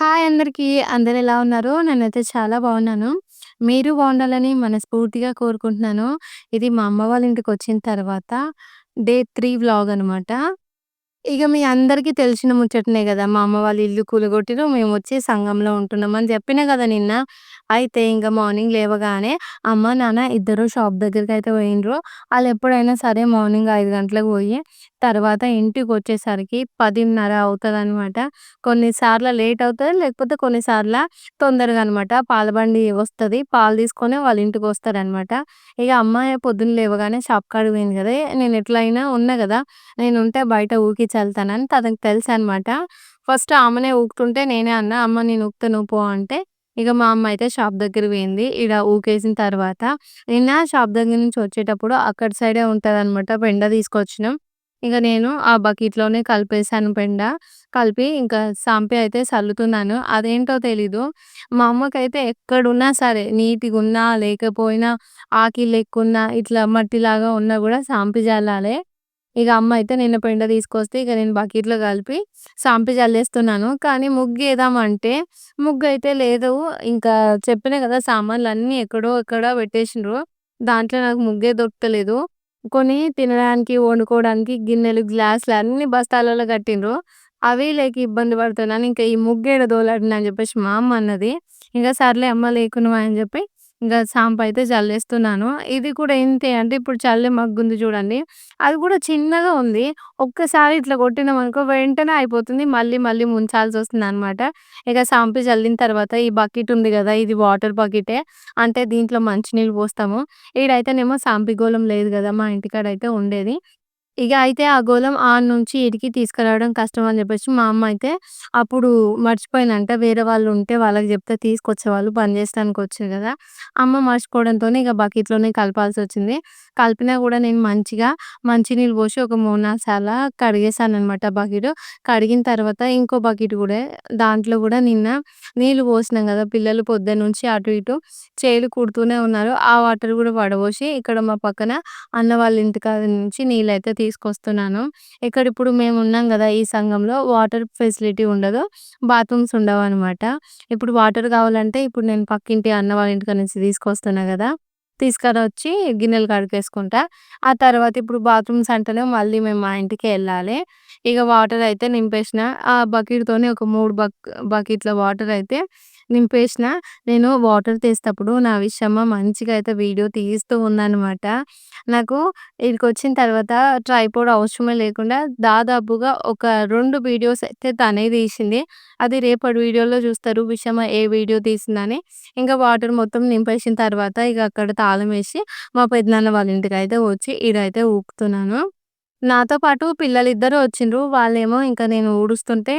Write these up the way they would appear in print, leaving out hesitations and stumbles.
Hi అందరికీ. అందరెలా ఉన్నారు? నేనైతే చాలా బాగున్నాను. మీరు బాగుండాలని మనస్ఫూర్తిగా కోరుకుంటున్నాను. ఇది మా అమ్మ వాళ్ళ ఇంటికొచ్చిన తర్వాత డే 3 వ్లాగ్ అనమాట. ఇగ మీ అందరికీ తెలిసిన ముచ్చటనే గదా! మా అమ్మ వాళ్ళు ఇల్లు కూలగొట్టిర్రు. మేమొచ్చి సంఘంలో ఉంటున్నామని జెప్పినా గదా నిన్న. అయితే ఇంక మార్నింగ్ లేవగానే అమ్మ, నాన్న ఇద్దరు షాప్ దగ్గరికైతే పోయిండ్రు. ఆళ్ళెప్పుడైనా సరే మార్నింగ్ 5 గంటలకు పోయి, తర్వాత ఇంటికొచ్చేసరికి 10:30 అవుతదనమాట. కొన్నిసార్ల లేట్ అవుతది. లేకపోతే కొన్నిసార్ల తొందరగా అనమాట. పాల బండి వస్తది. పాలు తీసుకొని వాళ్ళ ఇంటికొస్తారనమాట. ఇగ అమ్మ పొద్దున్న లేవగానే షాప్ కాడికి పోయింది గదా! నేనెట్లయినా ఉన్నా గదా! నేనుంటే బయట ఊకి చల్లుతానని తనకు తెలుసనమాట. ఫస్ట్ ఆమెనే ఊకుతుంటే నేనే అన్నా, "అమ్మ నేను ఊకుతా నువ్వు పో" అంటే, ఇగ మా అమ్మ అయితే షాప్ దగ్గరికి పోయింది. ఈడ ఊకేసిన తర్వాత నిన్న షాప్ దగ్గర నుంచి వచ్చేటప్పుడు అక్కడి సైడే ఉంటదనమాట పెండ తీసుకొచ్చినాం. ఇగ నేను ఆ బకెట్‌లోనే కలిపేసాను పెండ. కలిపి ఇంకా సాంపి అయితే సల్లుతున్నాను. అదేంటో తెలీదు. మా అమ్మకైతే ఎక్కడున్నా సరే నీట్‌గున్నా, లేకపోయినా ఆకిలెక్కున్నా, ఇట్లా మట్టిలాగా ఉన్నా గూడా సాంపి జల్లాలే. ఇగ అమ్మ అయితే నిన్న పెండ తీసుకొస్తే ఇగ నేను బకెట్‌లో కలిపి సాంపి జల్లేస్తున్నాను. కానీ ముగ్గేద్దామంటే ముగ్గయితే లేదు. ఇంకా చెప్పినా గదా! సామాన్లన్నీ ఎక్కడో ఎక్కడ పెట్టేసిండ్రు. దాంట్లో నాకు ముగ్గే దొరుకుతలేదు. కొన్ని తినడానికి, వండుకోవడానికి గిన్నెలు, గ్లాసులు అన్నీ బస్తాలలో కట్టిండ్రు. అవి లేక ఇబ్బంది పడుతున్నాను. ఇంకా ఈ ముగ్గేడ దోలాడిన అని చెప్పేసి మా అమ్మ అన్నది. ఇంక సర్లే అమ్మ లేకునువా అని చెప్పి ఇంగ సాంపయితే జల్లేస్తున్నాను. ఇది కూడా ఇంతే అంటే ఇప్పుడు చల్లే మగ్గుంది చూడండి. అది కూడా చిన్నగా ఉంది. ఒక్కసారి ఇట్లా కొట్టినామనుకో వెంటనే అయిపోతుంది. మళ్ళీ మళ్ళీ ముంచాల్సొస్తుందనమాట. ఇక సాంపి జల్లిన తర్వాత ఈ బకెట్ ఉంది గదా! ఇది వాటర్ బకెటే. అంటే దీంట్లో మంచినీళ్ళు పోస్తాము. ఈడైతేనేమో సాంపిగోళం లేదు గదా! మా ఇంటికాడైతే ఉండేది. ఇగ అయితే ఆ గోళం ఆడ్నుంచి ఈడికి తీసుకురావడం కష్టం అని జెప్పేసి మా అమ్మ అయితే అప్పుడు మర్చిపోయినంట. వేరే వాళ్ళుంటే వాళ్ళకి జెప్తే తీసుకొచ్చేవాళ్ళు పని జేస్తానికొచ్చిర్రు గదా! అమ్మ మర్చిపోవడంతోనే ఇగ బకెట్‌లోనే కలపాల్సొచ్చింది. కలిపినా గూడా నేను మంచిగా మంచినీళ్ళు పోసి ఒక 3, 4 సార్ల కడిగేసాననమాట బకెటు. కడిగిన తర్వాత ఇంకో బకెట్ గూడా దాంట్లో గూడా నిన్న నీళ్ళు పోసినాం గదా! పిల్లలు పొద్దున్నుంచి అటు ఇటు చేలు కుడుతూనే ఉన్నారు. ఆ వాటర్ గూడా వడబోసి ఇక్కడ మా పక్కన అన్న వాళ్ళ ఇంటికాడ నుంచి నీళ్ళైతే తీసుకొస్తున్నాను. ఇక్కడ ఇప్పుడు మేమున్నాం గదా! ఈ సంఘంలో వాటర్ ఫెసిలిటీ ఉండదు. బాత్రూమ్స్ ఉండవనమాట. ఇప్పుడు వాటర్ కావాలంటే ఇప్పుడు నేను పక్కింటి అన్న వాళ్ళ ఇంటికాడ నుంచి తీసుకొస్తున్నా గదా! తీసుకొనొచ్చి గిన్నెలు కడిగేసుకుంటా. ఆ తర్వాత ఇప్పుడు బాత్రూమ్స్ అంటేనే మళ్ళీ మేము మా ఇంటికే ఎళ్ళాలి. ఇగ వాటర్ అయితే నింపేసిన. ఆ బకెట్‌తోని ఒక 3 బకెట్ల వాటర్ అయితే నింపేసిన. నేను వాటర్ తీసేటప్పుడు నా విషయమ్మ మంచిగా అయితే వీడియో తీస్తూ ఉందనమాట. నాకు ఈడికొచ్చిన తర్వాత ట్రైపాడ్ అవసరమే లేకుండా దాదాపుగా ఒక 2 వీడియోస్ అయితే తనే తీసింది. అది రేపటి వీడియోలో చూస్తారు విషయమ్మ ఏ వీడియో తీసిందని. ఇంకా వాటర్ మొత్తం నింపేసిన తర్వాత ఇగ అక్కడ తాళమేసి మా పెద్దనాన్న వాళ్ళ ఇంటికైతే వచ్చి ఈడైతే ఊకుతున్నాను. నాతో పాటు పిల్లలిద్దరూ వచ్చిండ్రు. వాళ్ళేమో ఇంకా నేను ఊడుస్తుంటే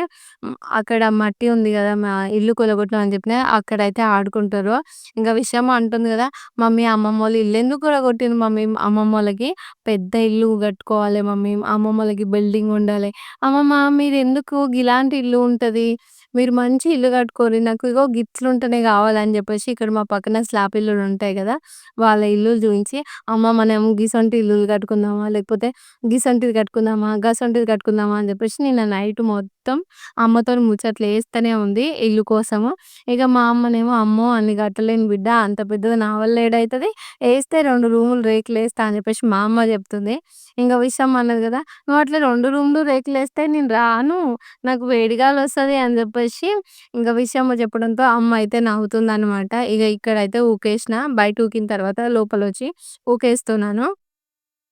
అక్కడ మట్టి ఉంది గదా! మా ఇల్లు కూలగొట్టినాం అని చెప్పినా అక్కడైతే ఆడుకుంటారు. ఇంక విషయం అంటుంది గదా! "మమ్మీ అమ్మమ్మోళ్ళ ఇల్లెందుకు కూలగొట్టిండ్రు మమ్మీ అమ్మమ్మోళ్ళకి పెద్ద ఇల్లు కట్టుకోవాలి మమ్మీ. అమ్మమ్మోళ్ళకి బిల్డింగ్ ఉండాలి. అమ్మమ్మ మీరెందుకు గిలాంటి ఇల్లు ఉంటది. మీరు మంచి ఇల్లు కట్టుకోర్రి. నాకు ఇగో గిట్లుంటేనే కావాలని" చెప్పేసి ఇక్కడ మా పక్కన స్లాప్ ఇల్లులుంటాయి గదా! వాళ్ళ ఇల్లులు చూయించి, "అమ్మ మనం గిసొంటి ఇల్లులు కట్టుకుందామా? లేకపోతే గిసొంటిది కట్టుకుందామా? గసొంటిది కట్టుకుందామా?" అని చెప్పేసి నిన్న నైట్ మొత్తం అమ్మతోని ముచ్చట్లేస్తనే ఉంది ఇల్లు కోసము. ఇగ మా అమ్మనేమో, "అమ్మో! అన్ని కట్టలేను బిడ్డ. అంత పెద్దది నా వల్ల ఏడైతది. ఏస్తే 2 రూములు రేకులేస్తా" అని చెప్పేసి మా అమ్మ చెప్తుంది. ఇంగ విషయం అన్నది గదా! "నువ్వు అట్లా 2 రూములు రేకులేస్తే నేను రాను. నాకు వేడిగాలొస్తది" అని చెప్పేసి ఇంగ విషయమ్మ చెప్పడంతో అమ్మ అయితే నవ్వుతుందనమాట. ఇగ ఇక్కడైతే ఊకేసిన. బయట ఊకిన తర్వాత లోపలొచ్చి ఊకేస్తున్నాను.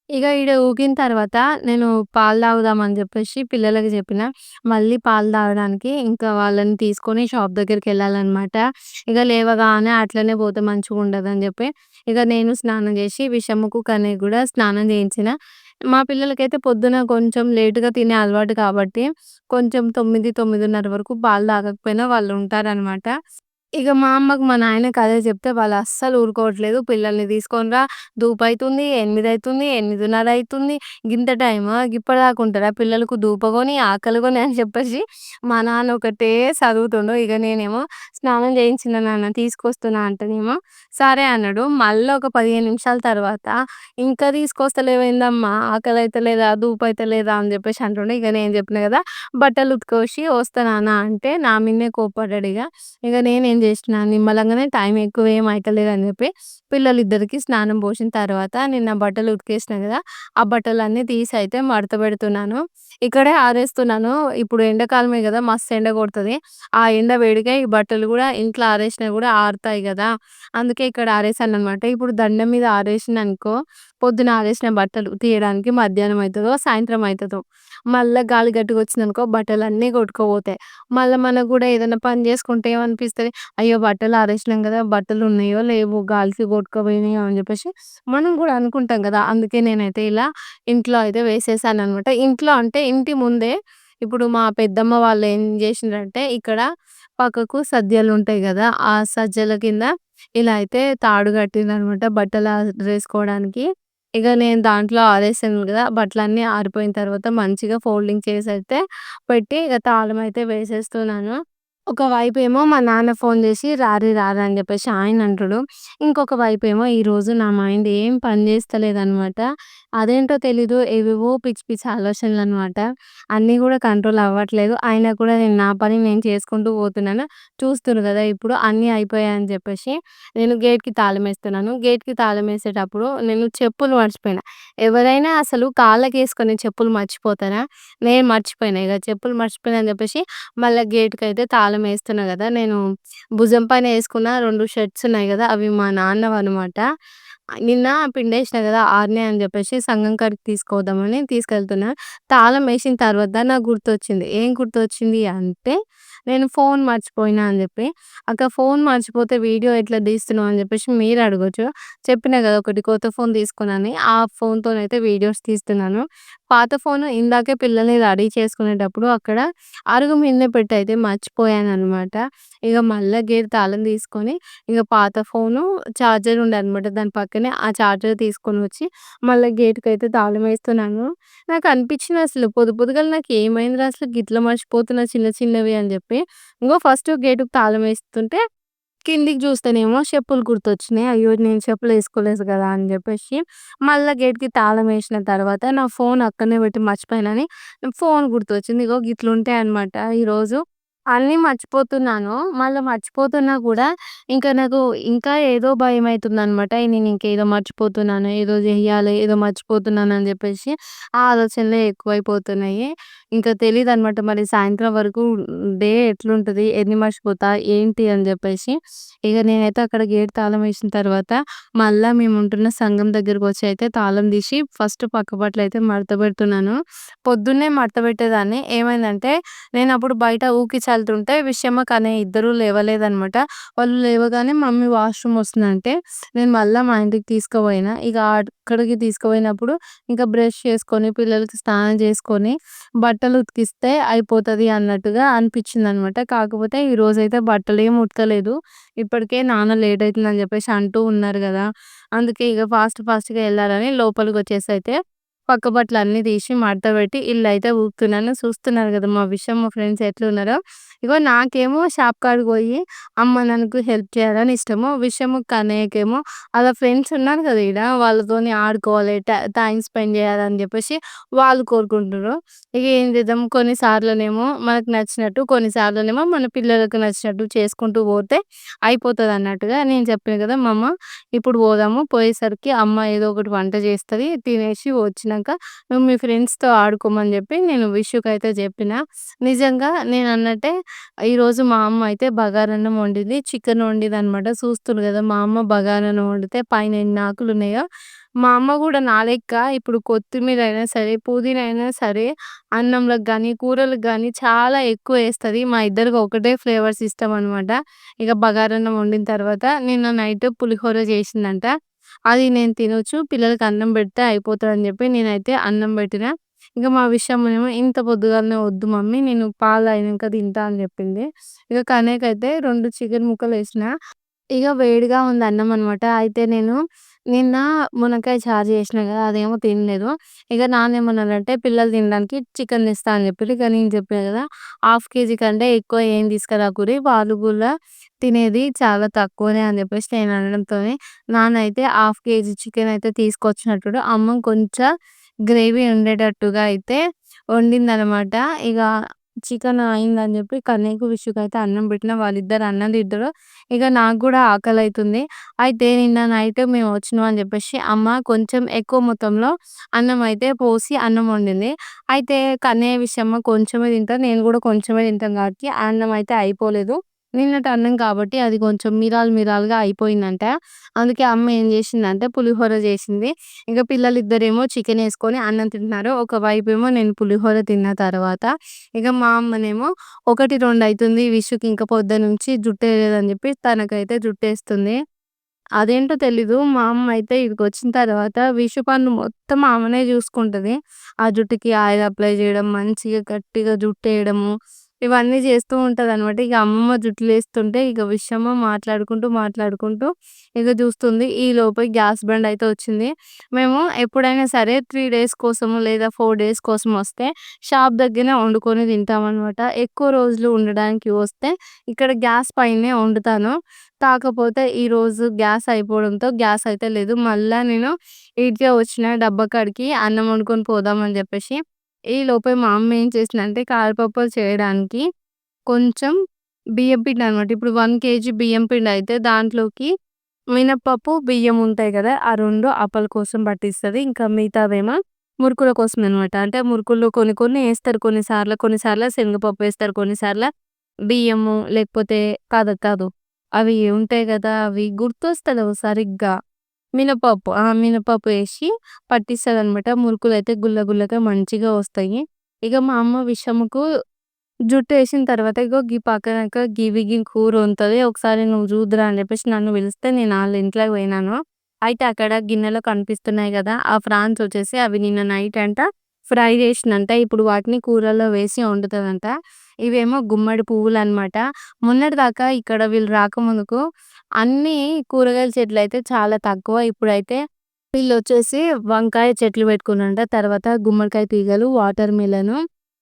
ఇగ ఈడ ఊగిన తర్వాత నేను పాలు తాగుదామని జెప్పేసి పిల్లలకి జెప్పిన. మళ్ళీ పాలు తాగడానికి ఇంకా వాళ్ళని తీసుకొని షాప్ దగ్గరికెళ్ళాలనమాట. ఇగ లేవగానే అట్లనే పోతే మంచిగుండదని జెప్పి, ఇగ నేను స్నానం జేసి విషమ్మకు, కన్నయ్యకి గూడా స్నానం జేయించిన. మా పిల్లలకైతే పొద్దున కొంచెం లేట్‌గా తినే అలవాటు కాబట్టి, కొంచెం 9, 9:30 వరకు పాలు తాగకపోయినా వాళ్ళుంటారనమాట. ఇగ మా అమ్మకి, మా నాయనకి అదే చెప్తే వాళ్ళు అస్సలు ఊరుకోవట్లేదు. "పిల్లల్ని తీసుకొని రా, ధూపయితుంది, 8 అయితుంది, 8:30 అయితుంది. గింత టైమా? గిప్పటిదాకా ఉంటారా పిల్లలకు ధూప గొని, ఆకలి గొని" అని చెప్పేసి మా నాన్న ఒకటే సదువుతుండు. ఇగ నేనేమో "స్నానం చేయించిన నాన్న తీసుకొస్తున్నా" అంటేనేమో సరే అన్నాడు. మళ్ళా ఒక 15 నిమిషాల తర్వాత "ఇంకా తీసుకొస్తలేవేందమ్మా? ఆకలైతలేదా? ధూపయితలేదా?" అని చెప్పేసి అంటుండు. ఇగ నేను చెప్పిన కదా! "బట్టలు ఉతికేసి వస్తా నాన్న" అంటే నా మీదనే కోప్పడ్డాడిగ. ఇగ నేనేం జేషినా నిమ్మలంగానే టైం ఎక్కువేం అయితలేదని జెప్పి పిల్లలిద్దరికీ స్నానం పోసిన తర్వాత నేను నా బట్టలు ఉతికేసిన గదా! ఆ బట్టలన్నీ తీసయితే మడత బెడుతున్నాను. ఇక్కడే ఆరేస్తున్నాను. ఇప్పుడు ఎండాకాలమే గదా! మస్తు ఎండ గొడతది. ఆ ఎండ వేడిగా ఈ బట్టలు గూడా ఇంట్లో ఆరేసినా గూడా ఆరుతాయి గదా! అందుకే ఇక్కడ ఆరేసాననమాట. ఇప్పుడు దండం మీద ఆరేసిననుకో పొద్దున ఆరేసిన బట్టలు తీయడానికి మధ్యాహ్నం అయితదో, సాయంత్రం అయితదో. మళ్ళా గాలి గట్టిగొచ్చిందనుకో బట్టలన్నీ కొట్టుకపోతాయి. మళ్ళా మనకు గూడా ఏదైనా పని జేసుకుంటే ఏమనిపిస్తది, అయ్యో! బట్టలు ఆరేసినాం గదా! బట్టలున్నాయో లేవో గాలికి కొట్టుకపోయినాయో అని జెప్పేసి మనం గూడా అనుకుంటాం గదా! అందుకే నేనైతే ఇలా ఇంట్లో అయితే వేసేసాననమాట. ఇంట్లో అంటే ఇంటి ముందే ఇప్పుడు మా పెద్దమ్మ వాళ్ళు ఏం జేషిండ్రంటే ఇక్కడ పక్కకు సద్యాలుంటాయి గదా! ఆ సజ్జల కింద ఇలా అయితే తాడు కట్టిండ్రనమాట బట్టలు ఆరేసుకోవడానికి. ఇగ నేను దాంట్లో ఆరేసాను గదా! బట్టలన్నీ ఆరిపోయిన తర్వాత మంచిగా ఫోల్డింగ్ చేసైతే పెట్టి ఇగ తాళం అయితే వేసేస్తున్నాను. ఒక వైపేమో మా నాన్న ఫోను జేసి రారా అని జెప్పేసి ఆయనంటుడు. ఇంకొక వైపేమో ఈరోజు నా మైండ్ ఏం పని జేస్తలేదనమాట. అదేంటో తెలీదు ఏవేవో పిచ్చి పిచ్చి ఆలోచనలనమాట. అన్నీ గూడా కంట్రోల్ అవ్వట్లేదు. అయినా కూడా నేను నా పని నేను చేసుకుంటూ పోతున్నాను. చూస్తుర్రు గదా! ఇప్పుడు అన్నీ అయిపోయాయని జెప్పేసి నేను గేట్‌కి తాళమేస్తున్నాను. గేట్‌కి తాళమేసేటప్పుడు నేను చెప్పులు మర్చిపోయినా. ఎవరైనా అసలు కాళ్ళకేసుకునే చెప్పులు మర్చిపోతారా? నేను మర్చిపోయినా. ఇగ చెప్పులు మర్చిపోయినా అని జెప్పేసి మళ్ళా గేట్‌కయితే తాళం ఏస్తున్నా గదా! నేను భుజం పైన ఏసుకున్న 2 షర్ట్స్ ఉన్నాయి గదా! అవి మా నాన్నవనమాట. నిన్న పిండేసిన గదా! ఆరినాయి అని జెప్పేసి సంఘం కాడికి తీసుకుపోదామని తీసుకెళ్తున్నా. తాళం ఏసిన తర్వాత నాకు గుర్తొచ్చింది. ఏం గుర్తొచ్చింది అంటే, నేను ఫోను మర్చిపోయినా అని జెప్పి. "అక్క ఫోను మర్చిపోతే వీడియో ఎట్లా తీస్తున్నావు?" అని జెప్పేసి మీరు అడగొచ్చు. చెప్పినా గదా! ఒకటి కొత్త ఫోను తీసుకున్నానని. ఆ ఫోనుతోనైతే వీడియోస్ తీస్తున్నాను. పాత ఫోను ఇందాకే పిల్లల్ని రెడీ చేసుకునేటప్పుడు అక్కడ అరుగు మీదనే పెట్టయితే మర్చిపోయాననమాట. ఇగ మళ్ళా గేట్ తాళం తీసుకొని, ఇగ పాత ఫోను చార్జర్ ఉండే అనమాట. దాని పక్కనే ఆ చార్జర్ తీసుకొనొచ్చి, మళ్ళా గేట్‌కయితే తాళమేస్తున్నాను. నాకనిపించిందసలు పొద్దుగాల నాకేమైందిరా అసలు గిట్ల మర్చిపోతున్నా చిన్న చిన్నవి అని జెప్పి. ఇంగో ఫస్ట్ గేటుకి తాళమేస్తుంటే కిందికి జూస్తేనేమో చెప్పులు గుర్తొచ్చినాయి. అయ్యో! నేను చెప్పులేసుకోలేదు గదా! అని జెప్పేసి మళ్ళా గేట్‌కి తాళమేసిన తర్వాత నా ఫోను అక్కడనే పెట్టి మర్చిపోయానని ఫోను గుర్తొచ్చింది. ఇగో గిట్లుంటాయన్నమాట ఈరోజు. అన్నీ మర్చిపోతున్నాను. మళ్ళా మర్చిపోతున్నా గూడా ఇంకా నాకు ఇంకా ఏదో భయమైతుందనమాట. నేనింకేదో మర్చిపోతున్నాను, ఏదో జెయ్యాలి, ఏదో మర్చిపోతున్నానని జెప్పేసి ఆ ఆలోచనలే ఎక్కువైపోతున్నాయి. ఇంకా తెలీదనమాట మరి సాయంత్రం వరకు డే ఎట్లుంటది, ఎన్ని మర్చిపోతా, ఏంటి అని జెప్పేసి. ఇగ నేనైతే అక్కడ గేట్ తాళం వేసిన తర్వాత మళ్ళా మేముంటున్న సంఘం దగ్గరకొచ్చి అయితే తాళం తీసి ఫస్ట్ పక్క బట్టలయితే మడత పెడుతున్నాను. పొద్దున్నే మడత పెట్టేదాన్ని. ఏమైందంటే నేనప్పుడు బయట ఊకి చల్లుతుంటే విషయమ్మక అనే ఇద్దరు లేవలేదనమాట. వాళ్ళు లేవగానే మమ్మీ వాష్‌రూమ్ వస్తుందంటే నేను మళ్ళా మా ఇంటికి తీసుకుపోయినా. ఇగ అక్కడికి తీసుకుపోయినప్పుడు ఇంకా బ్రష్ చేసుకొని, పిల్లలకి స్నానం చేసుకొని, బట్టలు ఉతికిస్తే అయిపోతది అన్నట్టుగా అనిపించిందనమాట. కాకపోతే ఈరోజైతే బట్టలేమి ఉతకలేదు. ఇప్పటికే నాన్న లేట్ అయితుందని చెప్పేసి అంటూ ఉన్నారు గదా! అందుకే ఇగ ఫాస్ట్‌గా ఎళ్ళాలని లోపలికొచ్చేసైతే పక్క బట్టలన్నీ తీసి మడతపెట్టి ఇల్లయితే ఊకుతున్నాను. చూస్తున్నారు గదా! మా విషయం మా ఫ్రెండ్స్ ఎట్లున్నారో. ఇగో నాకేమో షాప్ కాడికి పోయి అమ్మ నాన్నకు హెల్ప్ చేయాలని ఇష్టము. విషయము కన్నయ్యకేమో ఆళ్ళ ఫ్రెండ్స్ ఉన్నారు గదా! ఈడ వాళ్ళతోని ఆడుకోవాలి, టైమ్ స్పెండ్ చేయాలని జెప్పేసి వాళ్ళు కోరుకుంటుర్రు. ఇగ ఏం చేద్దాం కొన్ని సార్లునేమో మనకు నచ్చినట్టు, కొన్ని సార్లునేమో మన పిల్లలకు నచ్చినట్టు చేసుకుంటూ పోతే అయిపోతదన్నట్టుగా నేను చెప్పిన గదా! మా అమ్మ ఇప్పుడు పోదాము. పోయేసరికి అమ్మ ఏదో ఒకటి వంట చేస్తది. తినేసి వచ్చినంక నువ్వు మీ ఫ్రెండ్స్‌తో ఆడుకోమని జెప్పి నేను విషుకైతే జెప్పిన. నిజంగా నేనన్నట్టే ఈరోజు మా అమ్మ అయితే బగారన్నం వండింది. చికెన్ వండిందనమాట. చూస్తుర్రు గదా! మా అమ్మ బగారన్నం వండితే పైన ఎన్ని ఆకులున్నాయో. మా అమ్మ గూడా నా లెక్క ఇప్పుడు కొత్తిమీరైనా సరే, పుదీనా అయినా సరే అన్నంలోకి గానీ, కూరలకు గానీ చాలా ఎక్కువేస్తది. మా ఇద్దరికి ఒకటే ఫ్లేవర్స్ ఇష్టమనమాట. ఇగ బగారన్నం వండిన తర్వాత నిన్న నైట్ పులిహోర చేసిందంట. అది నేను తినొచ్చు. పిల్లలకి అన్నం పెడితే అయిపోతదని జెప్పి నేనైతే అన్నం బెట్టినా. ఇక మా విషయమేమో ఇంత పొద్దుగాలనే వద్దు మమ్మీ నేను పాలు తాగినాక తింటా అని చెప్పింది. ఇక కనేకైతే 2 చికెన్ ముక్కలేసిన. ఇగ వేడిగా ఉంది అన్నం అనమాట. అయితే నేను నిన్న మునక్కాయ చారు చేసినా గదా! అదేమో తినలేదు. ఇగ నాన్నేమన్నారంటే పిల్లలు తినడానికి చికెన్ తెస్తా అని చెప్పిర్రు. ఇక నేను చెప్పిన గదా! హాఫ్ కేజీ కంటే ఎక్కువ ఏం తీసుకురాకురి. వాళ్ళు గూడా తినేది చాలా తక్కువనే అని చెప్పేసి నేను అనడంతోని నాన్న అయితే హాఫ్ కేజీ చికెన్ అయితే తీసుకొచ్చినట్టుడు. అమ్మ కొంచెం గ్రేవీ ఉండేటట్టుగా అయితే వండిందనమాట. ఇగ చికెన్ అయిందని చెప్పి కన్నయ్యకు, విషుకైతే అన్నం పెట్టిన. వాళ్ళిద్దరు అన్నం తింటరు. ఇగ నాకు గూడా ఆకలైతుంది. అయితే నిన్న నైట్ మేము వచ్చినాం అని జెప్పేసి అమ్మ కొంచెం ఎక్కువ మొత్తంలో అన్నం అయితే పోసి అన్నం వండింది. అయితే కన్నయ్య, విషయమ్మ కొంచెమే తింటారు. నేను గూడా కొంచెమే తింటాం గాబట్టి ఆ అన్నం అయితే అయిపోలేదు. నిన్నటి అన్నం కాబట్టి అది కొంచెం మిరాలుగా అయిపోయిందంట. అందుకే అమ్మ ఏం జేసిందంటే పులిహోర జేసింది. ఇగ పిల్లలిద్దరేమో చికెనేసుకొని అన్నం తింటున్నారు. ఒకవైపేమో నేను పులిహోర తిన్న తర్వాత ఇగ మా అమ్మనేమో 1, 2 అయితుంది. విషుకి ఇంక పొద్దున్నుంచి జుట్టేయలేదని జెప్పి తనకైతే జుట్టేస్తుంది. అదేంటో తెలీదు. మా అమ్మ అయితే ఈడికొచ్చిన తర్వాత విషు పనులు మొత్తం ఆమెనే జూసుకుంటది. ఆ జుట్టుకి ఆయిల్ అప్లై జేయడం, మంచిగా గట్టిగా జుట్టేయడము, ఇవన్నీ జేస్తూ ఉంటదనమాట. ఇగ అమ్మమ్మ జుట్టులేస్తుంటే ఇగ విషయమ్మ మాట్లాడుకుంటూ ఇగ జూస్తుంది. ఈలోపు గ్యాస్ బండయితే వచ్చింది. మేము ఎప్పుడైనా సరే 3 డేస్ కోసమో లేదా 4 డేస్ కోసం వస్తే షాప్ దగ్గరనే వండుకొని తింటామనమాట. ఎక్కువ రోజులు ఉండడానికి వస్తే ఇక్కడ గ్యాస్ పైనే వండుతాను. కాకపోతే ఈరోజు గ్యాస్ అయిపోవడంతో గ్యాస్ అయితే లేదు. మళ్ళా నేను ఈడికే వచ్చిన డబ్బా కాడికి అన్నం వండుకొని పోదామని జెప్పేసి. ఈలోపే మా అమ్మ ఏం చేసిందంటే కారపప్పులు చేయడానికి కొంచెం బియ్యం పిండనమాట. ఇప్పుడు 1 కేజీ బియ్యం పిండయితే దాంట్లోకి మినపప్పు, బియ్యం ఉంటాయి గదా! ఆ 2 అప్పల కోసం పట్టిస్తది. ఇంకా మిగతావేమో మురుకుల కోసమనమాట. అంటే మురుకుల్లో కొన్ని కొన్ని ఏస్తారు కొన్నిసార్లు శనగపప్పేస్తారు. కొన్నిసార్ల బియ్యము లేకపోతే కాదు. అవి ఉంటాయి గదా! అవి గుర్తొస్తలేవు సరిగ్గా. మినపప్పు. మినపప్పు ఏసి పట్టిస్తదనమాట. మురుకులైతే గుల్లగా మంచిగా వస్తాయి. ఇగ మా అమ్మ విషముకు జుట్టేసిన తర్వాత ఇగో గీ పక్కనక గివి కూరొంతది. ఒకసారి నువ్వు జూదురా అని జెప్పేసి నన్ను పిలిస్తే నేను ఆళ్ళ ఇంట్లోకి పోయినాను. అయితే అక్కడ గిన్నెలో కనిపిస్తున్నాయి గదా! ఆ ఫ్రాన్స్ వచ్చేసి అవి నిన్న నైట్ అంట ఫ్రై జేషిందంట. ఇప్పుడు వాటిని కూరల్లో వేసి వండుతదంట. ఇవేమో గుమ్మడి పువ్వులనమాట. మొన్నటిదాకా ఇక్కడ వీళ్ళు రాకముందుకు అన్నీ కూరగాయల చెట్లయితే చాలా తక్కువ. ఇప్పుడైతే వీళ్ళొచ్చేసి వంకాయ చెట్లు పెట్టుకున్నారంట. తర్వాత గుమ్మడికాయ తీగలు, వాటర్ మిలను,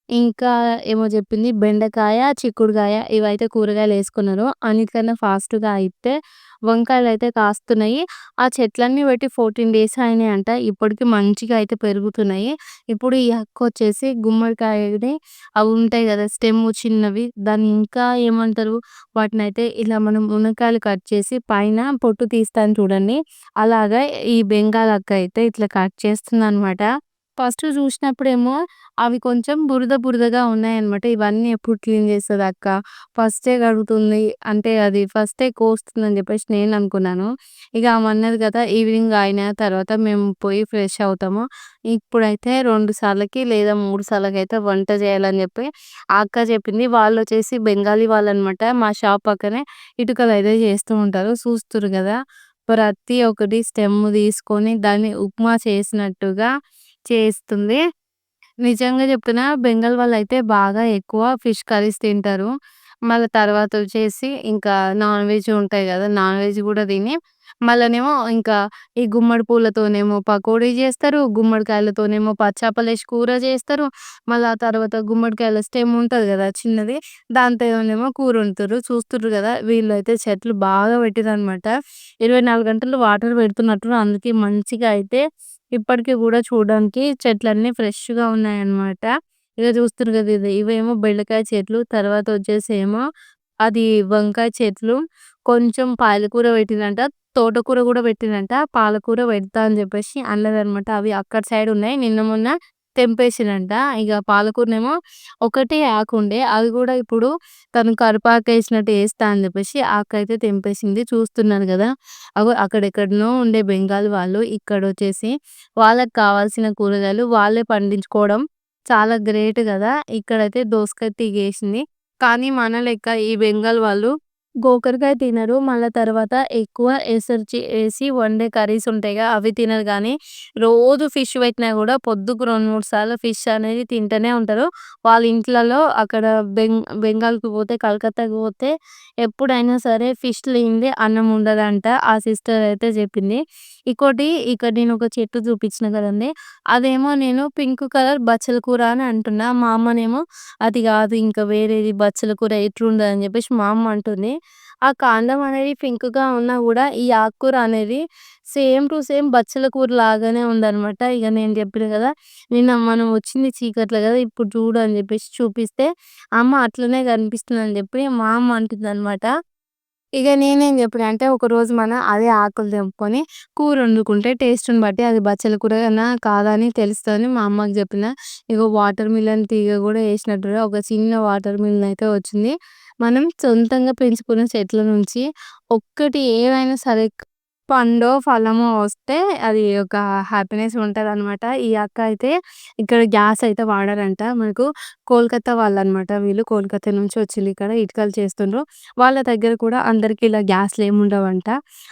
ఇంకా ఏమో జెప్పింది బెండకాయ, చిక్కుడుగాయ ఇవైతే కూరగాయలేసుకున్నారు. అన్నిటికన్నా ఫాస్ట్‌గా అయితే వంకాయలైతే కాస్తున్నాయి. ఆ చెట్లన్నీ పెట్టి 14 డేస్ అయినాయంట. ఇప్పటికి మంచిగా అయితే పెరుగుతున్నాయి. ఇప్పుడు ఈ అక్కొచ్చేసి గుమ్మడికాయని అవి ఉంటాయి గదా! స్టెమ్ము చిన్నవి దాన్ని ఇంకా ఏమంటారు? వాటినైతే ఇలా మనం మునక్కాయలు కట్ చేసి పైన పొట్టు తీస్తాం చూడండి. అలాగా ఈ బెంగాల్ అక్క అయితే ఇట్లా కట్ చేస్తుందనమాట. ఫస్ట్ జూసినప్పుడేమో అవి కొంచెం బురదగా ఉన్నాయన్నమాట. ఇవన్నీ ఎప్పుడు క్లీన్ చేస్తదక్క? ఫస్టే కడుగుతుంది. అంటే అది ఫస్టే కోస్తుందని జెప్పేసి నేననుకున్నాను. ఇగ ఆమె అన్నది గదా! ఈవినింగ్ అయిన తర్వాత మేము పోయి ఫ్రెష్ అవుతాము. ఇప్పుడైతే 2 సార్లకి లేదా 3 సార్లకైతే వంట జేయాలని జెప్పి ఆ అక్క చెప్పింది. వాళ్ళొచ్చేసి బెంగాలీ వాళ్ళనమాట. మా షాప్ పక్కనే ఇటుకలైతే చేస్తూ ఉంటారు. చూస్తుర్రు గదా! ప్రతి ఒక్కటి స్టెమ్ తీసుకొని దాన్ని ఉప్మా చేసినట్టుగా చేస్తుంది. నిజంగా చెప్తున్నా బెంగాల్ వాళ్ళైతే బాగా ఎక్కువ ఫిష్ కర్రీస్ తింటారు. మళ్ళా తర్వాతొచ్చేసి ఇంకా నాన్ వెజ్ ఉంటాయి గదా! నాన్ వెజ్ గూడా తిని మళ్ళనేమో ఇంకా ఈ గుమ్మడి పూలతోనేమో పకోడీ జేస్తారు. గుమ్మడికాయలతోనేమో పచ్చాపలేసి కూర జేస్తారు. మళ్ళా ఆ తర్వాత గుమ్మడికాయల స్టెమ్ ఉంటది గదా! చిన్నది. దాంతోనేమో కూర వండుతుర్రు. చూస్తుర్రు గదా! వీళ్ళైతే చెట్లు బాగా పెట్టిర్రనమాట. 24 గంటలు వాటర్ పెడుతున్నట్టు అందుకే మంచిగా అయితే ఇప్పటికి గూడా చూడడానికి చెట్లన్నీ ఫ్రెష్‌గా ఉన్నాయన్నమాట. ఇగ చూస్తుర్రు గదా! ఇవేమో బెండకాయ చెట్లు, తర్వాతొచ్చేసేమో అది వంకాయ చెట్లు, కొంచెం పాలకూర పెట్టిర్రంట. తోటకూర గూడా పెట్టిర్రంట. పాలకూర పెడతా అని జెప్పేసి అన్నదనమాట. అవి అక్కడ సైడ్ ఉన్నాయి. నిన్న మొన్న తెంపేసిర్రంట. ఇగ పాలకూరనేమో ఒకటే ఆకుండే. అది గూడా ఇప్పుడు తను కరిపాకేసినట్టు ఏస్తా అని జెప్పేసి ఆ అక్కయితే తెంపేసింది. చూస్తున్నారు గదా! అగో అక్కడెక్కడనో ఉండే బెంగాల్ వాళ్ళు ఇక్కడొచ్చేసి వాళ్ళకి కావాల్సిన కూరగాయలు వాళ్ళే పండించుకోవడం చాలా గ్రేట్ గదా! ఇక్కడైతే దోసకాయ తీగేసింది. కానీ మన లెక్క ఈ బెంగాల్ వాళ్ళు గోకరకాయ తినరు. మళ్ళా తర్వాత ఎక్కువ ఎసర్చి ఏసి వండే కర్రీస్ ఉంటాయిగా అవి తినరు గానీ, రోజు ఫిష్ పెట్టినా గూడా పొద్దుకు 2, 3 సార్లు ఫిష్ అనేది తింటూనే ఉంటారు. వాళ్ళ ఇంట్లలో అక్కడ బెంగాల్‌కి పోతే, కలకత్తాకి పోతే ఎప్పుడైనా సరే ఫిష్ లేనిదే అన్నం ఉండదంట. ఆ సిస్టర్ అయితే జెప్పింది. ఇక్కడ నేనొక చెట్టు చూపించిన కదండీ! అదేమో నేను పింక్ కలర్ బచ్చల కూర అని అంటున్నా. మా అమ్మనేమో అది గాదు ఇంకా వేరేది బచ్చల కూర ఎట్లుంటదని జెప్పేసి మా అమ్మ అంటుంది. ఆ కాండం అనేది పింక్‌గా ఉన్నా గూడా ఈ ఆకుకూర అనేది సేమ్ టు సేమ్ బచ్చల కూర లాగానే ఉందనమాట. ఇగ నేను జెప్పిన గదా! నిన్న మనం వచ్చింది చీకట్లో గదా! ఇప్పుడు చూడు అని జెప్పేసి చూపిస్తే, అమ్మ అట్లనే కనిపిస్తుందని జెప్పి మా అమ్మ అంటుందనమాట. ఇగ నేనేం జెప్పినా అంటే, ఒకరోజు అదే ఆకులు తెంపుకొని కూరొండుకుంటే టేస్ట్‌ని బట్టి అది బచ్చల కూరనా కాదా అని తెలుస్తదని మా అమ్మకి జెప్పిన. ఇగో వాటర్ మిలన్ తీగ గూడా ఏసినట్టుగా ఒక చిన్న వాటర్ మిలన్ అయితే వచ్చింది. మనం సొంతంగా పెంచుకున్న చెట్ల నుంచి ఒక్కటి ఏవైనా సరే పండో, ఫలమో వస్తే అది ఒక హ్యాపీనెస్ ఉంటదనమాట. ఈ అక్క అయితే ఇక్కడ గ్యాస్ అయితే వాడరంట. మనకు కోల్‌కత్తా వాళ్ళనమాట వీళ్ళు. కోల్‌కత్తా నుంచి వచ్చిల్లిక్కడ ఇటుకలు చేస్తుండ్రు. వాళ్ళ దగ్గర కూడా అందరికి ఇలా గ్యాస్‌లేముండవంట.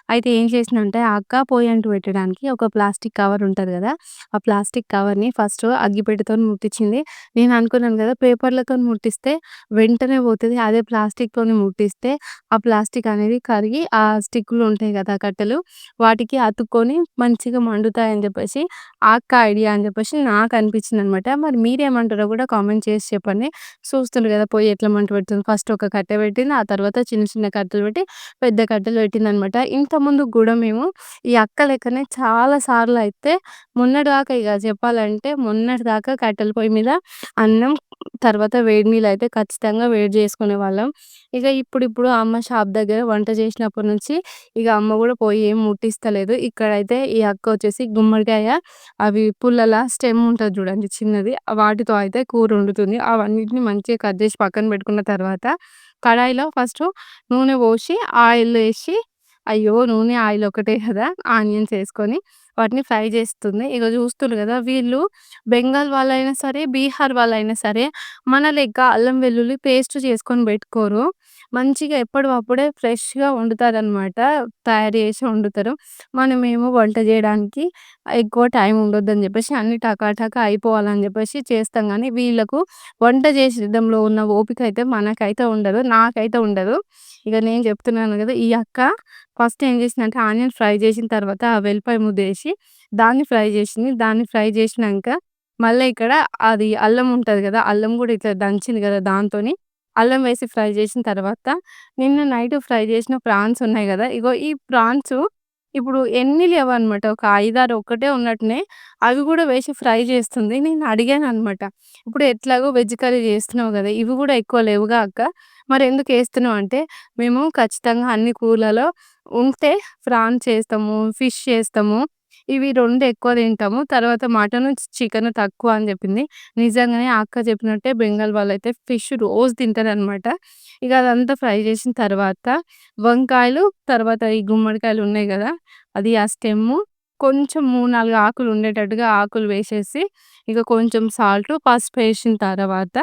అయితే ఏం చేసిందంటే ఆ అక్క పొయ్యి అంటు పెట్టడానికి ఒక ప్లాస్టిక్ కవర్ ఉంటది గదా! ఆ ప్లాస్టిక్ కవర్‌ని ఫస్ట్ అగ్గిపెట్టెతోని ముట్టిచ్చింది. నేను అనుకున్నాను గదా! పేపర్‌లతోని ముట్టిస్తే వెంటనే పోతది. అదే ప్లాస్టిక్‌తోని ముట్టిస్తే ఆ ప్లాస్టిక్ అనేది కరిగి ఆ స్టిక్కులు ఉంటాయి గదా! కట్టెలు వాటికి అతుక్కొని మంచిగా మండుతాయని జెప్పేసి ఆ అక్క ఐడియా అని జెప్పేసి నాకనిపించిందనమాట. మరి మీరేమంటారో గూడా కామెంట్ చేసి చెప్పండి. చూస్తుండ్రు గదా! పొయ్యి ఎట్లా మంట పెడుతుందో. ఫస్ట్ ఒక కట్టె పెట్టింది. ఆ తర్వాత చిన్న చిన్న కట్టెలు పెట్టి పెద్ద కట్టెలు పెట్టిందనమాట. ఇంతకుముందు గూడా మేము ఈ అక్క లెక్కనే చాలా సార్లయితే మొన్నటిదాకా ఇగ చెప్పాలంటే మొన్నటిదాకా కట్టెల పొయ్యి మీద అన్నం, తర్వాత వేడి నీళ్ళైతే ఖచ్చితంగా వేడి జేసుకునేవాళ్ళం. ఇగ ఇప్పుడిప్పుడు అమ్మ షాప్ దగ్గర వంట చేసినప్పటి నుంచి ఇగ అమ్మ గూడా పోయి ఏం ముట్టిస్తలేదు. ఇక్కడైతే ఈ అక్క వచ్చేసి గుమ్మడికాయ అవి పుల్లల స్టెమ్ ఉంటది జూడండి చిన్నది. వాటితో అయితే కూరొండుతుంది. అవన్నిటిని మంచిగా కట్ జేసి పక్కన బెట్టుకున్న తర్వాత, కడాయిలో ఫస్టు నూనె పోసి, ఆయిలేసి నూనె, ఆయిల్ ఒకటే గదా! ఆనియన్స్ ఏసుకొని వాటిని ఫ్రై జేస్తుంది. ఇగ జూస్తుర్రు గదా! వీళ్ళు బెంగాల్ వాళ్ళైనా సరే, బీహార్ వాళ్ళైనా సరే మన లెక్క అల్లం వెల్లుల్లి పేస్ట్ చేసుకొని బెట్టుకోరు. మంచిగా ఎప్పటివప్పుడే ఫ్రెష్‌గా వండుతారనమాట. తయారు జేసి వండుతారు. మనమేమో వంట జేయడానికి ఎక్కువ టైం ఉండొద్దని జెప్పేసి అన్నీ టకా అయిపోవాలని జెప్పేసి చేస్తాం గానీ, వీళ్ళకు వంట జేసేయడంలో ఉన్న ఓపిక అయితే మనకైతే ఉండదు. నాకైతే ఉండదు. ఇగ నేను జెప్తున్నాను గదా! ఈ అక్క ఫస్ట్ ఏం జేసిందంటే ఆనియన్ ఫ్రై జేసిన తర్వాత ఆ వెల్లిపాయ ముద్దేసి దాన్ని ఫ్రై జేసింది. దాన్ని ఫ్రై జేసినంక మళ్ళా ఇక్కడ అది అల్లం ఉంటది గదా! అల్లం గూడా ఇట్లా దంచింది గదా! దాంతోని అల్లం వేసి ఫ్రై జేసిన తర్వాత నిన్న నైట్ ఫ్రై జేసిన ప్రాన్స్ ఉన్నాయి గదా! ఇగో ఈ ప్రాన్స్ ఇప్పుడు ఎన్ని లేవన్నమాట. ఒక 5, 6 ఒక్కటే ఉన్నట్టున్నాయి. అవి గూడా వేసి ఫ్రై జేస్తుంది. నేను అడిగాననమాట. ఇప్పుడు ఎట్లాగో వెజ్ కర్రీ జేస్తున్నావు గదా! ఇవి గూడా ఎక్కువ లేవుగా అక్క. మరెందుకేస్తున్నావు అంటే, మేము ఖచ్చితంగా అన్ని కూరలలో ఉంటే ప్రాన్స్ చేస్తాము, ఫిష్ చేస్తాము. ఇవి 2 ఎక్కువ తింటాము. తర్వాత మటను, చికెను తక్కువ అని జెప్పింది. నిజంగానే ఆ అక్క చెప్పినట్టే బెంగాల్ వాళ్ళైతే ఫిష్ రోజు తింటారనమాట. ఇగ అదంతా ఫ్రై జేసిన తర్వాత వంకాయలు, తర్వాత ఈ గుమ్మడికాయలు ఉన్నాయి గదా! అది ఆ స్టెమ్ము కొంచెం 3, 4 ఆకులు ఉండేటట్టుగా ఆకులు వేసేసి, ఇక కొంచెం సాల్టు, పసుపేసిన తర్వాత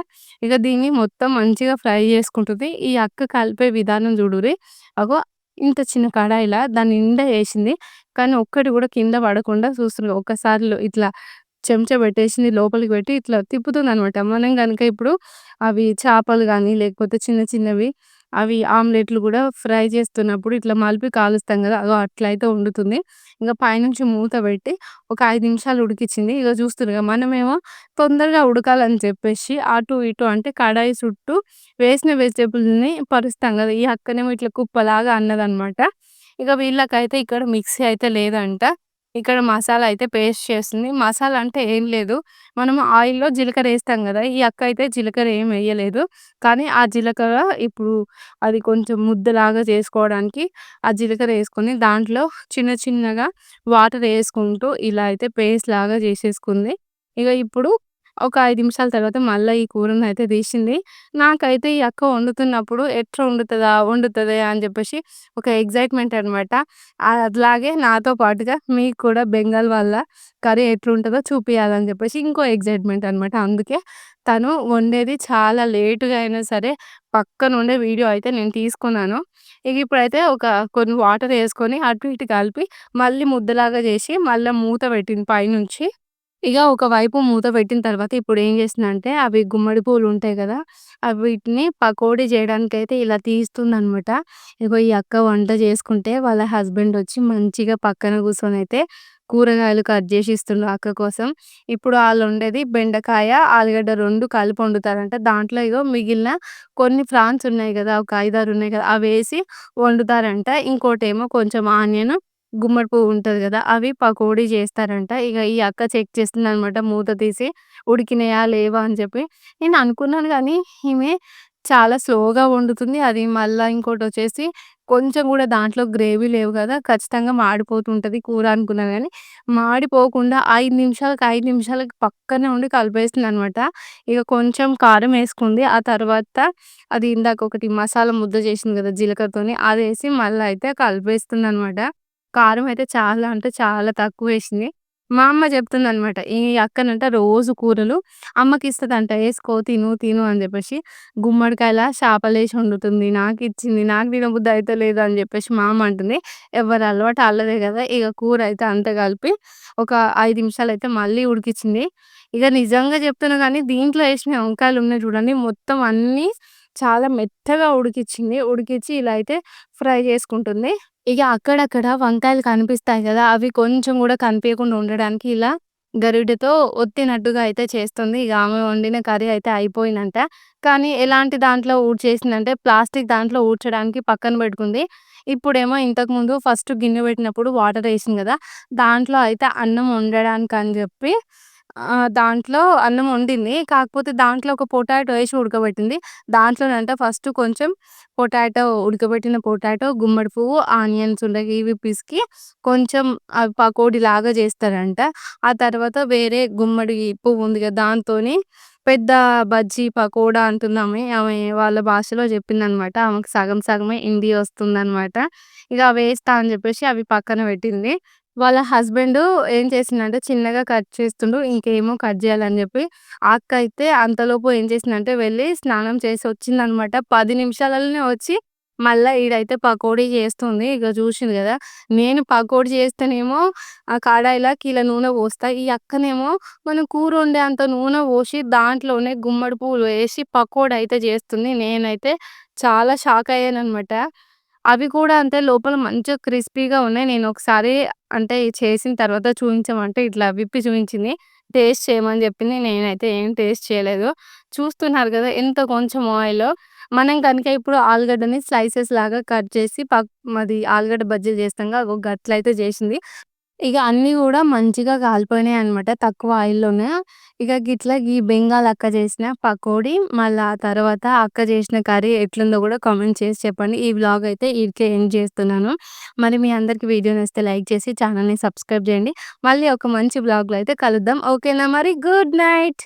ఇక దీన్ని మొత్తం మంచిగా ఫ్రై జేసుకుంటుంది. ఈ అక్క కలిపే విధానం జూడుర్రి. అగో ఇంత చిన్న కడాయిల దాని నిండా ఏసింది. కానీ ఒక్కటి గూడా కింద పడకుండా చూస్తున్నా. ఒక్కసారిలో ఇట్లా చెంచా పెట్టేసింది లోపలికి పెట్టి ఇట్లా తిప్పుతుందనమాట. మనం గనుక ఇప్పుడు అవి చేపలు గానీ, లేకపోతే చిన్న చిన్నవి అవి ఆమ్లెట్‌లు గూడా ఫ్రై చేస్తున్నప్పుడు ఇట్లా మలిపి కాలుస్తాం గదా! అగో అట్లయితే వండుతుంది. ఇంగ పైనుంచి మూత పెట్టి ఒక 5 నిమిషాలు ఉడికిచ్చింది. ఇగ చూస్తుర్రుగా మనమేమో తొందరగా ఉడకాలని చెప్పేసి అటు ఇటు అంటే కడాయి చుట్టూ వేసిన వెజిటబుల్స్‌ని పరుస్తాం గదా! ఈ అక్కనేమో ఇట్లా కుప్పలాగా అన్నదనమాట. ఇక వీళ్ళకైతే ఇక్కడ మిక్సీ అయితే లేదంట. ఇక్కడ మసాలా అయితే పేస్ట్ చేస్తుంది. మసాలా అంటే ఏం లేదు. మనము ఆయిల్‌లో జీలకర్రేస్తాం గదా! ఈ అక్క అయితే జీలకర్ర ఏం ఎయ్యలేదు. కానీ ఆ జీలకర్ర ఇప్పుడు అది కొంచెం ముద్దలాగా చేసుకోవడానికి ఆ జీలకర్ర యేసుకొని దాంట్లో చిన్న చిన్నగా వాటర్ యేసుకుంటూ ఇలా అయితే పేస్ట్ లాగా జేసేసుకుంది. ఇగ ఇప్పుడు ఒక 5 నిమిషాల తర్వాత మళ్ళా ఈ కూరనైతే తీసింది. నాకైతే ఈ అక్క వండుతున్నప్పుడు ఎట్లా వండుతదా అని జెప్పేసి ఒక ఎక్సైట్‌మెంట్ అనమాట. అట్లాగే నాతో పాటుగా మీకు కూడా బెంగాల్ వాళ్ళ కర్రీ ఎట్లుంటదో చూపియాలని జెప్పేసి ఇంకో ఎక్సైట్‌మెంట్ అనమాట. అందుకే తను వండేది చాలా లేట్‌గా అయినా సరే పక్కనుండే వీడియో అయితే నేను తీసుకున్నాను. ఇక ఇప్పుడైతే కొన్ని వాటర్ యేసుకొని అటు ఇటు కలిపి మళ్ళీ ముద్దలాగా జేసి మళ్ళా మూత పెట్టింది పైనుంచి. ఇగ ఒకవైపు మూత పెట్టిన తర్వాత ఇప్పుడేం చేసిందంటే, అవి గుమ్మడి పూలుంటాయి గదా! వీటిని పకోడీ జేయడానికైతే ఇలా తీస్తుందనమాట. ఇగో ఈ అక్క వంట చేసుకుంటే, వాళ్ళ హస్బెండొచ్చి మంచిగా పక్కన కూర్చొనైతే కూరగాయలు కట్ జేసి ఇస్తుండు అక్క కోసం. ఇప్పుడు ఆళ్ళొండేది బెండకాయ, ఆలుగడ్డ 2 కలిపి వండుతారంట. దాంట్లో ఇగో మిగిలిన కొన్ని ఫ్రాన్స్ ఉన్నాయి గదా! ఒక 5, 6 ఉన్నాయి కదా! అవేసి వండుతారంట. ఇంకోటేమో కొంచెం ఆనియన్ గుమ్మడి పువ్వు ఉంటది గదా! అవి పకోడీ జేస్తారంట. ఇగ ఈ అక్క చెక్ చేస్తుందనమాట మూత తీసి ఉడికినయా? లేవా? అని చెప్పి. నేను అనుకున్నాను గానీ, ఈమె చాలా స్లోగా వండుతుంది. అది మళ్ళా ఇంకోటొచ్చేసి కొంచెం గూడా దాంట్లో గ్రేవీ లేవు గదా! ఖచ్చితంగా మాడిపోతుంటది కూర అనుకున్నా గానీ, మాడిపోకుండా 5 నిమిషాలకి, 5 నిమిషాలకి పక్కనే ఉండి కలిపేసిందనమాట. ఇగ కొంచెం కారం యేసుకుంది. ఆ తర్వాత అది ఇందాక ఒకటి మసాలా ముద్ద చేసింది గదా! జీలకర్రతోని అదేసి మళ్ళా అయితే కలిపేస్తుందనమాట. కారం అయితే చాలా అంటే చాలా తక్కువేసింది. మా అమ్మ చెప్తుందనమాట. ఈ అక్కనంట రోజు కూరలు అమ్మకిస్తదంట. "ఏసుకో తిను, తిను" అని జెప్పేసి. గుమ్మడికాయల చేపలేసి వండుతుంది. నాకిచ్చింది. నాకు తినబుద్ధి అయితలేదు అని జెప్పేసి మా అమ్మ అంటుంది. ఎవరి అలవాటు ఆళ్ళదే గదా! ఇగ కూర అయితే అంతా కలిపి ఒక 5 నిమిషాలయితే మళ్ళీ ఉడికిచ్చింది. ఇగ నిజంగా చెప్తున్నా గానీ దీంట్లో ఏసిన వంకాయలున్నాయి చూడండి మొత్తం అన్నీ చాలా మెత్తగా ఉడికిచ్చింది. ఉడికిచ్చి ఇలా అయితే ఫ్రై చేసుకుంటుంది. ఇగ అక్కడక్కడ వంకాయలు కనిపిస్తాయి గదా! అవి కొంచెం గూడా కనిపియకుండా ఉండడానికి ఇలా గరిటెతో ఒత్తినట్టుగా అయితే చేస్తుంది. ఇగ ఆమె వండిన కర్రీ అయితే అయిపోయిందంట. కానీ ఎలాంటి దాంట్లో ఊడ్చేసిందంటే ప్లాస్టిక్ దాంట్లో ఊడ్చడానికి పక్కన బెట్టుకుంది. ఇప్పుడేమో ఇంతకుముందు ఫస్ట్ గిన్నె పెట్టినప్పుడు వాటర్ ఏసింది గదా! దాంట్లో అయితే అన్నం వండడానికని జెప్పి దాంట్లో అన్నం వండింది. కాకపోతే దాంట్లో ఒక పొటాటో ఏసి ఉడకబెట్టింది. దాంట్లోనంట ఫస్ట్ కొంచెం ఉడకబెట్టిన పొటాటో, గుమ్మడి పువ్వు, ఆనియన్స్ ఉంటాయి. ఇవి పిసికి కొంచెం అవి పకోడీలాగా జేస్తారంట. ఆ తర్వాత వేరే గుమ్మడి పువ్వు ఉంది గదా! దాంతోని పెద్ద బజ్జీ, పకోడా అంటుందామె. ఆమె వాళ్ళ భాషలో జెప్పిందనమాట. ఆమెకు సగం సగమే హిందీ వస్తుందనమాట. ఇగ అవేస్తా అని జెప్పేసి అవి పక్కన పెట్టింది. వాళ్ళ హస్బెండు ఏం చేసిండంటే చిన్నగా కట్ చేస్తుండు. ఇంకేమో కట్ జేయాలని జెప్పి, ఆ అక్క అయితే అంతలోపు ఏం చేసిందంటే వెళ్లి స్నానం చేసి వచ్చిందనమాట. 10 నిమిషాలలోనే వచ్చి మళ్ళా ఈడైతే పకోడీ చేస్తుంది. ఇగ చూషింది గదా! నేను పకోడీ చేస్తేనేమో ఆ కడాయిల కిల నూనె పోస్తా. ఈ అక్కనేమో మనం కూర వండే అంత నూనె పోసి దాంట్లోనే గుమ్మడి పువ్వులు వేసి పకోడా అయితే చేస్తుంది. నేనైతే చాలా షాక్ అయ్యాననమాట. అవి కూడా అంతే లోపల మంచిగా క్రిస్పీగా ఉన్నాయి. నేనొకసారి అంటే చేసిన తర్వాత చూయించమంటే ఇట్లా విప్పి చూయించింది. టేస్ట్ చేయమని జెప్పింది. నేనైతే ఏం టేస్ట్ చేయలేదు. చూస్తున్నారు గదా! ఎంత కొంచెం ఆయిలో మనం గనుక ఇప్పుడు ఆలుగడ్డని స్లైసెస్ లాగా కట్ చేసి మాది ఆలుగడ్డ బజ్జీలు చేస్తాంగా అగో గట్లయితే జేసింది. ఇగ అన్నీ గూడా మంచిగా కాలిపోయినాయనమాట. తక్కువ ఆయిల్‌లోనే. ఇగ గిట్లా ఈ బెంగాల్ అక్క చేసిన పకోడీ, మళ్ళా ఆ తర్వాత అక్క చేసిన కర్రీ ఎట్లుందో గూడా కామెంట్ చేసి చెప్పండి. ఈ వ్లాగ్ అయితే ఈడికే ఎండ్ చేస్తున్నాను. మరి మీ అందరికి వీడియో నచ్చితే లైక్ చేసి ఛానెల్‌ని సబ్స్క్రైబ్ జేయండి. మళ్ళీ ఒక మంచి వ్లాగ్‌లో అయితే కలుద్దాం. ఓకేనా మరి? Good night.